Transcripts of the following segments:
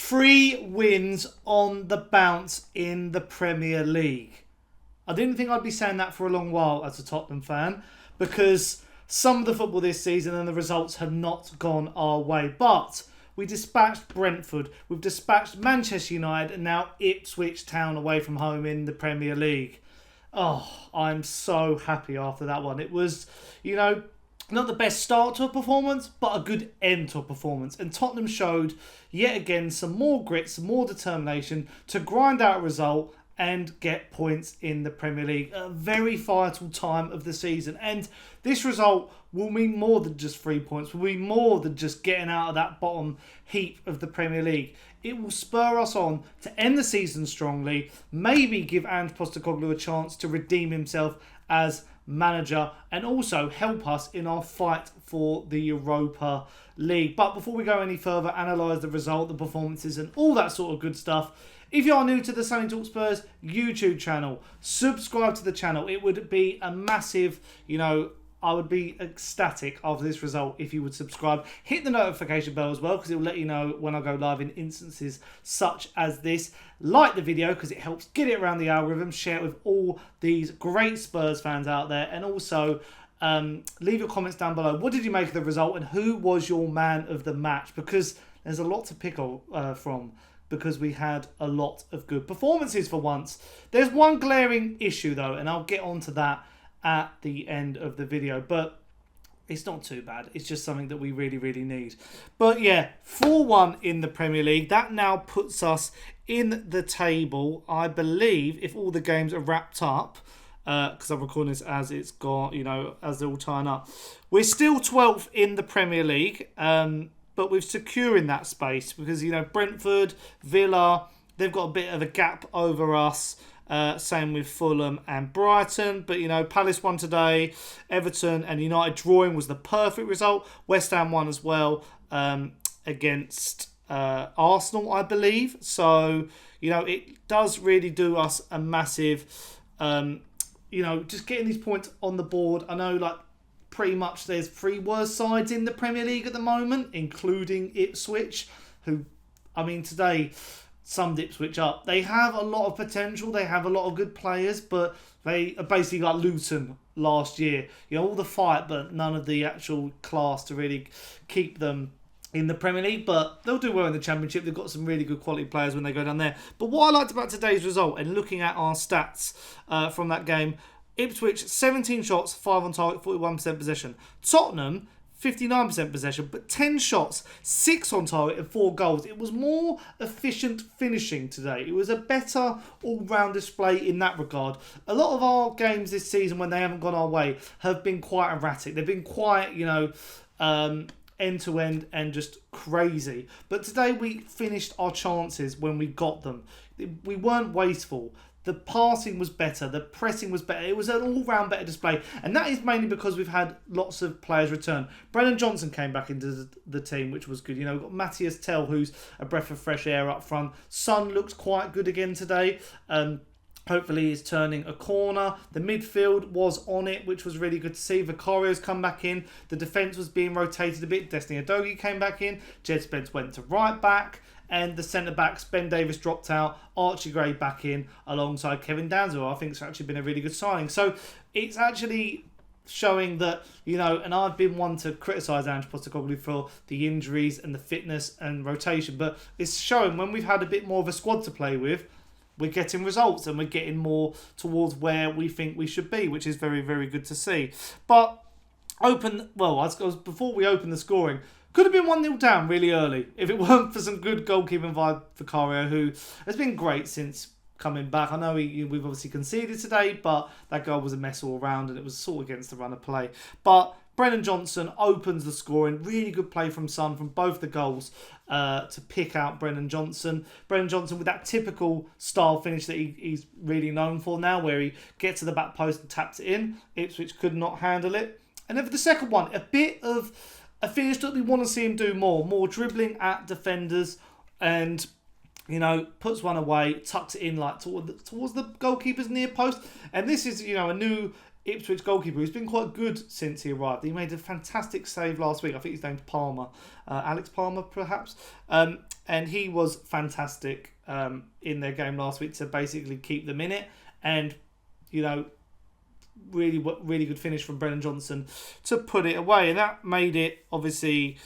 3 wins on the bounce in the Premier League. I didn't think I'd be saying that for a long while as a Tottenham fan, because some of the football this season and the results have not gone our way. But we dispatched Brentford, we've dispatched Manchester United, and now Ipswich Town away from home in the Premier League. Oh, I'm so happy after that one. It was, not the best start to a performance, but a good end to a performance. And Tottenham showed, yet again, some more grit, some more determination to grind out a result and get points in the Premier League. A very vital time of the season. And this result will mean more than just 3 points. Will be more than just getting out of that bottom heap of the Premier League. It will spur us on to end the season strongly. Maybe give Ange Postecoglou a chance to redeem himself as manager, and also help us in our fight for the Europa League. But before we go any further, analyse the result, the performances, and all that sort of good stuff. If you are new to the Sonny Talk Spurs YouTube channel, subscribe to the channel. It would be a massive, I would be ecstatic after this result if you would subscribe. Hit the notification bell as well, because it will let you know when I go live in instances such as this. Like the video because it helps get it around the algorithm. Share it with all these great Spurs fans out there. And also leave your comments down below. What did you make of the result, and who was your man of the match? Because there's a lot to pick from, because we had a lot of good performances for once. There's one glaring issue though, and I'll get onto that at the end of the video, but it's not too bad. It's just something that we really, really need. But yeah, 4-1 in the Premier League. That now puts us in the table, I believe, if all the games are wrapped up, because I'm recording this as it's got, as they're all tying up. We're still 12th in the Premier League, but we're securing that space because, Brentford, Villa, they've got a bit of a gap over us. Same with Fulham and Brighton. But, Palace won today. Everton and United drawing was the perfect result. West Ham won as well against Arsenal, I believe. So, it does really do us a massive, just getting these points on the board. I know, pretty much there's 3 worst sides in the Premier League at the moment, including Ipswich, who, today summed Ipswich up. They have a lot of potential. They have a lot of good players, but they are basically like Luton last year. All the fight, but none of the actual class to really keep them in the Premier League. But they'll do well in the Championship. They've got some really good quality players when they go down there. But what I liked about today's result, and looking at our stats from that game, Ipswich, 17 shots, 5 on target, 41% possession. Tottenham, 59% possession, but 10 shots, 6 on target and 4 goals. It was more efficient finishing today. It was a better all-round display in that regard. A lot of our games this season, when they haven't gone our way, have been quite erratic. They've been quite, end-to-end and just crazy. But today we finished our chances when we got them. We weren't wasteful. The passing was better. The pressing was better. It was an all-round better display. And that is mainly because we've had lots of players return. Brennan Johnson came back into the team, which was good. We've got Matthias Tell, who's a breath of fresh air up front. Son looks quite good again today. Hopefully he's turning a corner. The midfield was on it, which was really good to see. Vicario's come back in. The defence was being rotated a bit. Destiny Udoige came back in. Djed Spence went to right back. And the centre-backs, Ben Davis dropped out, Archie Gray back in alongside Kevin Danzo. I think it's actually been a really good signing. So it's actually showing that, and I've been one to criticise Ange Postecoglou for the injuries and the fitness and rotation, but it's showing when we've had a bit more of a squad to play with, we're getting results and we're getting more towards where we think we should be, which is very, very good to see. But before we open the scoring, could have been 1-0 down really early if it weren't for some good goalkeeping by Vicario, who has been great since coming back. I know we've obviously conceded today, but that goal was a mess all round and it was sort of against the run of play. But Brennan Johnson opens the scoring. Really good play from Son from both the goals to pick out Brennan Johnson. Brennan Johnson with that typical style finish that he's really known for now, where he gets to the back post and taps it in. Ipswich could not handle it. And then for the second one, a bit of a finish that we want to see him do more dribbling at defenders and, puts one away, tucks it in towards the goalkeeper's near post. And this is, a new Ipswich goalkeeper who's been quite good since he arrived. He made a fantastic save last week. I think his name's Palmer. Alex Palmer, perhaps. And and he was fantastic in their game last week to basically keep them in it. And, really good finish from Brennan Johnson to put it away. And that made it, obviously,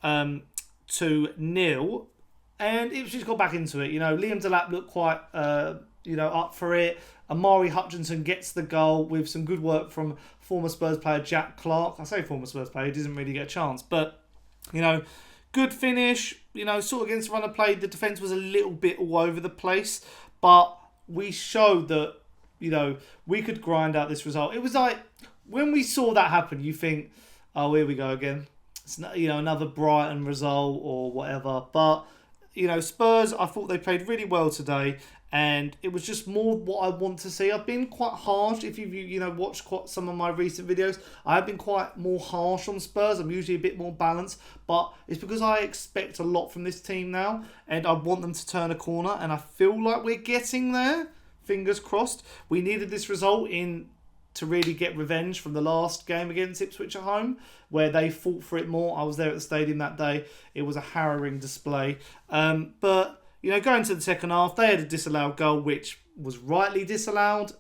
2-0. And Ipswich got back into it. Liam Delap looked quite, up for it. Omari Hutchinson gets the goal with some good work from former Spurs player Jack Clarke. I say former Spurs player, he doesn't really get a chance. But, good finish. Sort of against the run of play. The defence was a little bit all over the place. But we showed that, we could grind out this result. It was like, when we saw that happen, you think, oh, here we go again. It's not, another Brighton result or whatever. But, Spurs, I thought they played really well today. And it was just more what I want to see. I've been quite harsh. If you've watched some of my recent videos, I have been quite more harsh on Spurs. I'm usually a bit more balanced. But it's because I expect a lot from this team now. And I want them to turn a corner. And I feel like we're getting there. Fingers crossed. We needed this result to really get revenge from the last game against Ipswich at home, where they fought for it more. I was there at the stadium that day. It was a harrowing display. But, going to the second half, they had a disallowed goal, which was rightly disallowed.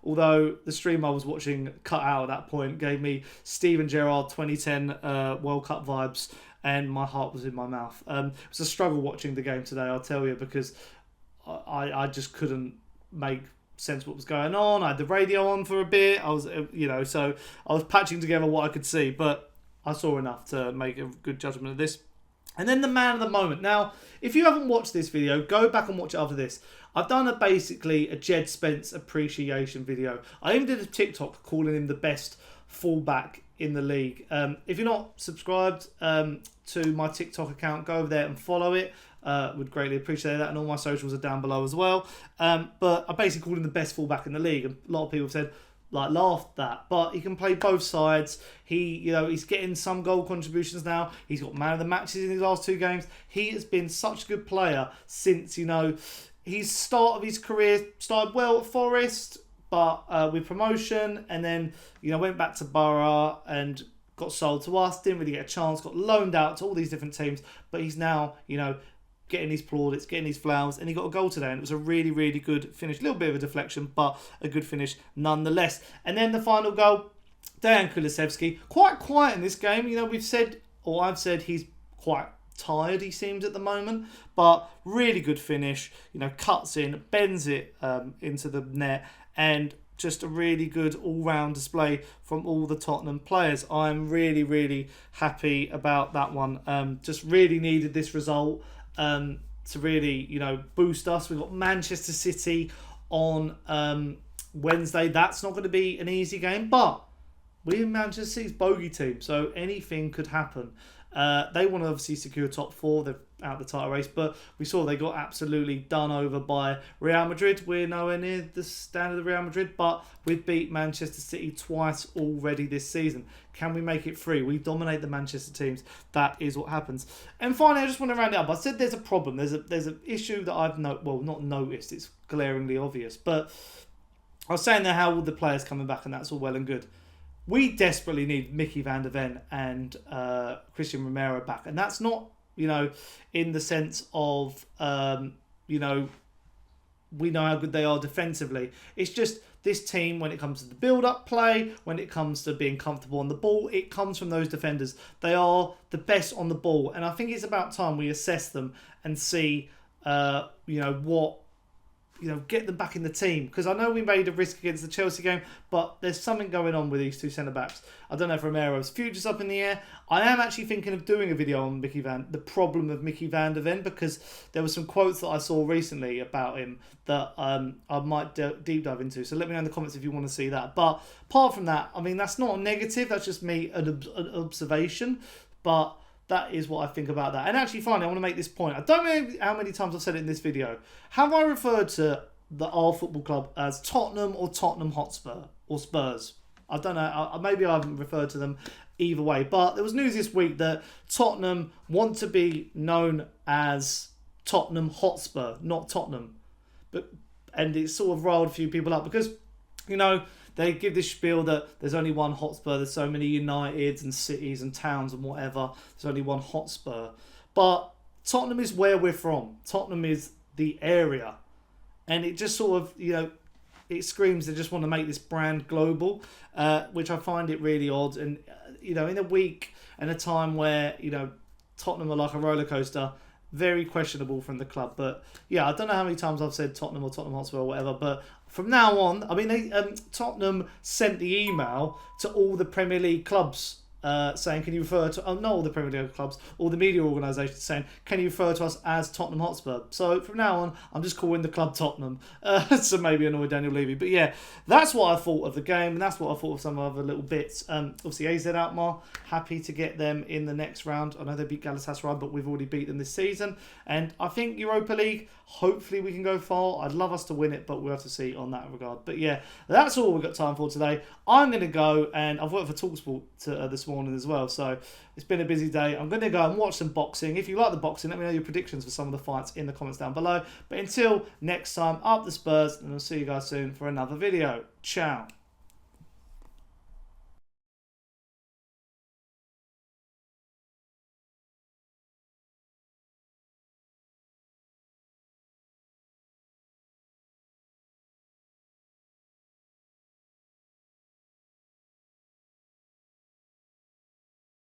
Although the stream I was watching cut out at that point gave me Steven Gerrard 2010 World Cup vibes, and my heart was in my mouth. It was a struggle watching the game today, I'll tell you, because I just couldn't make sense what was going on. I had the radio on for a bit. I was, so I was patching together what I could see, but I saw enough to make a good judgment of this. And then the man of the moment. Now, if you haven't watched this video, go back and watch it after this. I've done basically a Djed Spence appreciation video. I even did a TikTok calling him the best fullback in the league. If you're not subscribed to my TikTok account, go over there and follow it. Would greatly appreciate that, and all my socials are down below as well. But I basically called him the best fullback in the league, and a lot of people have said, laughed that. But he can play both sides. He's getting some goal contributions now. He's got man of the matches in his last 2 games. He has been such a good player since, his start of his career. Started well at Forest, but with promotion, and then, went back to Borough and got sold to us. Didn't really get a chance. Got loaned out to all these different teams. But he's now, getting his plaudits, getting his flowers, and he got a goal today, and it was a really, really good finish. A little bit of a deflection, but a good finish nonetheless. And then the final goal, Dejan Kulusevski, quite quiet in this game. I've said he's quite tired, he seems, at the moment, but really good finish. Cuts in, bends it into the net, and just a really good all-round display from all the Tottenham players. I'm really, really happy about that one. Just really needed this result to really, boost us. We've got Manchester City on Wednesday. That's not going to be an easy game, but we're Manchester City's bogey team, so anything could happen. They want to obviously secure top 4. They're out the title race, but we saw they got absolutely done over by Real Madrid. We're nowhere near the standard of Real Madrid, but we've beat Manchester City twice already this season. Can we make it 3? We dominate the Manchester teams. That is what happens. And finally, I just want to round it up. I said there's a problem. There's an issue that I've not noticed. It's glaringly obvious, but I was saying there how all the players coming back, and that's all well and good. We desperately need Mickey van der Ven and Christian Romero back. And that's not, in the sense of, we know how good they are defensively. It's just this team, when it comes to the build-up play, when it comes to being comfortable on the ball, it comes from those defenders. They are the best on the ball. And I think it's about time we assess them and see, what... get them back in the team. Because I know we made a risk against the Chelsea game, but there's something going on with these 2 centre-backs. I don't know if Romero's future's up in the air. I am actually thinking of doing a video on the problem of Mickey van der Ven, because there were some quotes that I saw recently about him that I might deep dive into. So let me know in the comments if you want to see that. But apart from that, that's not a negative. That's just me, an observation. But that is what I think about that. And actually, finally, I want to make this point. I don't know how many times I've said it in this video. Have I referred to our football club as Tottenham or Tottenham Hotspur or Spurs? I don't know. Maybe I haven't referred to them either way. But there was news this week that Tottenham want to be known as Tottenham Hotspur, not Tottenham. And it sort of riled a few people up because, they give this spiel that there's only one Hotspur. There's so many Uniteds and cities and towns and whatever. There's only one Hotspur. But Tottenham is where we're from. Tottenham is the area. And it just sort of, it screams they just want to make this brand global, which I find it really odd. And, in a week and a time where, Tottenham are like a roller coaster, very questionable from the club. But, yeah, I don't know how many times I've said Tottenham or Tottenham Hotspur or whatever, but from now on, I mean, Tottenham sent the email to all the Premier League clubs saying, can you refer to, not all the Premier League clubs, all the media organisations saying, can you refer to us as Tottenham Hotspur? So from now on, I'm just calling the club Tottenham. So maybe annoy Daniel Levy. But yeah, that's what I thought of the game, and that's what I thought of some other little bits. Obviously, AZ Alkmaar, happy to get them in the next round. I know they beat Galatasaray, but we've already beat them this season. And I think Europa League, hopefully we can go far. I'd love us to win it, but we'll have to see on that regard. But yeah, that's all we've got time for today. I'm going to go, and I've worked for TalkSport this morning as well, so it's been a busy day. I'm going to go and watch some boxing. If you like the boxing, let me know your predictions for some of the fights in the comments down below. But until next time, up the Spurs, and I'll see you guys soon for another video. Ciao.